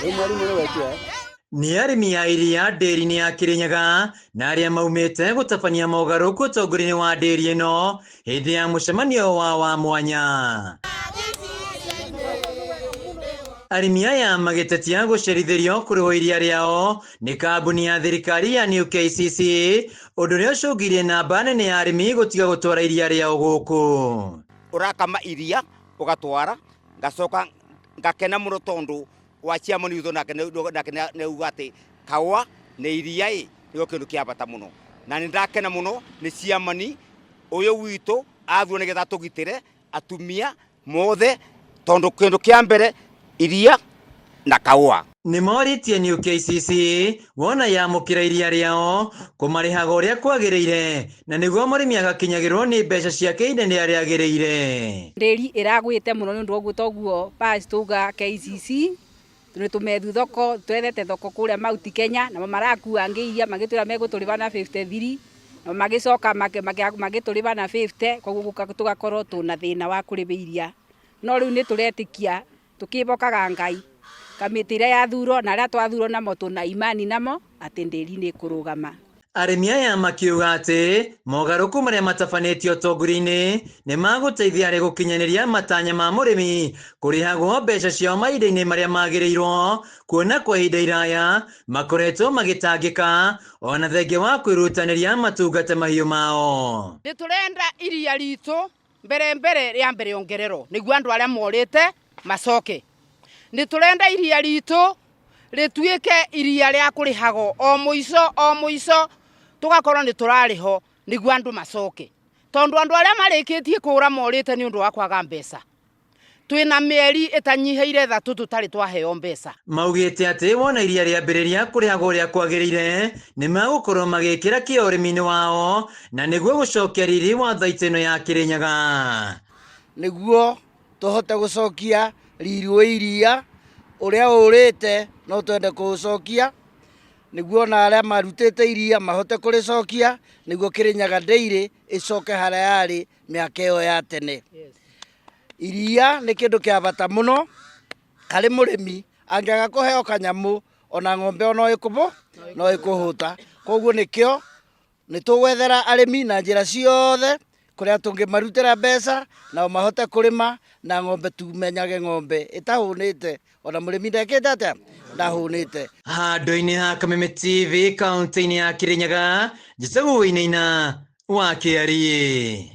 Nĩ arĩmi a iria ndĩri-inĩ ya Kĩrĩnyaga na arĩa maumĩte gũtabania mogarũrũku ũtongoria-inĩ wa ndĩri ĩno hĩndĩ ya mũcemanio wa mwanya. Arĩmi aya magĩtetia gũcerithĩrio kũrĩhwo iria rĩao nĩ kambuni ya thirikari ya New KCC, ũndũ ũrĩa ũcũngirie namba nene ya arĩmi gũtiga gũtwara iria rĩao gũkũ. Ũrakama iria ũgatwara, ngacoka ngakena mũno tondũ wa ciamani witũ nake neuga atĩ kaũa nĩ iria nĩyo kĩndũ kĩa bata mũno, na nĩ ndakena mũno nĩ ciamani ũyũ witũ athurwo nĩgetha tũgitĩre atumia mothe tondũ kĩndũ kĩa mbere iria na kaũa. Nĩ morĩtie New KCC wona yamũkĩra iria rĩao kũmarĩhaga ũrĩa kwagĩrĩire na nĩguo mũrĩmi agakinyagĩrwo nĩ mbeca ciake ihinda rĩrĩa rĩagĩrĩire. Ndĩri ĩragwĩte mũno nĩ ũndũ ũguo toguo basi tuga KCC tũrĩ tũmethu thoko twethete thoko kũrĩa Mount Kenya na marakua iria magĩtwĩra megũtũrĩba na 53 na magĩcoka magĩtũrĩba na 50, koguo tũgakorwo tũna thĩna wa kũrĩba iria. No rĩu nĩ tũretĩkia tũkĩbokaga Ngai kamĩtĩ ĩrĩa yathurwo na arĩa twathurwo namo tũna imani namo atĩ ndĩri nĩ kũrũgama. Arĩmi aya makiuga atĩ mogarũrũku marĩa matabanĩtio ũtongoria-inĩ nĩ magũteithia harĩ gũkinyanĩria matanya ma mũrĩmi kũrĩhagwo mbeca ciao mahinda-inĩ marĩa magĩrĩirwo, kuona kwa ihinda iraya makoretwo magĩtangĩka ona thengia wa kwĩrutanĩria matungate mahiũ mao. Nĩ tũrenda iria ritũ mbere rĩambe rĩongererwo nĩguo andũ arĩa morĩte macoke. Nĩ tũrenda iria ritũ rĩtuĩke iria rĩa kũrĩhagwo o mũico tũgakorwo nĩ tũrarĩho nĩguo andũ macoke, tondũ andũ arĩa marĩkĩtie kũra morĩte nĩ ũndũ wa kwaga mbeca. Twĩna mĩeri ĩtanyiheire 3 tũtarĩ twaheo mbeca. Maugĩte atĩ wona iria rĩambĩrĩria kũrĩhagwo ũrĩa kwagĩrĩire nĩ magũkorwo magĩkĩra kĩo ũrĩmi-inĩ wao na nĩguo gũcokia riri wa thaitĩ ĩno ya Kĩrĩnyaga, nĩguo tũhote gũcokia riri wa iria ũrĩa ũrĩte no twende kũũcokia, nĩguo na arĩa marutĩte iria mahote kũrĩcokia, nĩguo Kĩrĩnyaga Dairy ĩcoke harĩa yarĩ mĩaka ĩyo ya tene. Iria nĩ kĩndũ kĩa bata mũno harĩ mũrĩmi, angĩaga kũheo kanyamũ ona ng'ombe no ĩkũhũta. Koguo nĩkĩo nĩ tũgwethera arĩmi na njĩra ciothe kũrĩa tũngĩmarutĩra mbeca nao mahote kũrĩma na ng'ombe tumenyage ng'ombe ĩtahũnĩte ona mũrĩmi ndekĩte atĩa ndahũnĩte. Handũ-inĩ ha Kameme TV kaunti-inĩ ya Kĩrĩnyaga, Njĩcagũ Wainaina wa Kĩarie.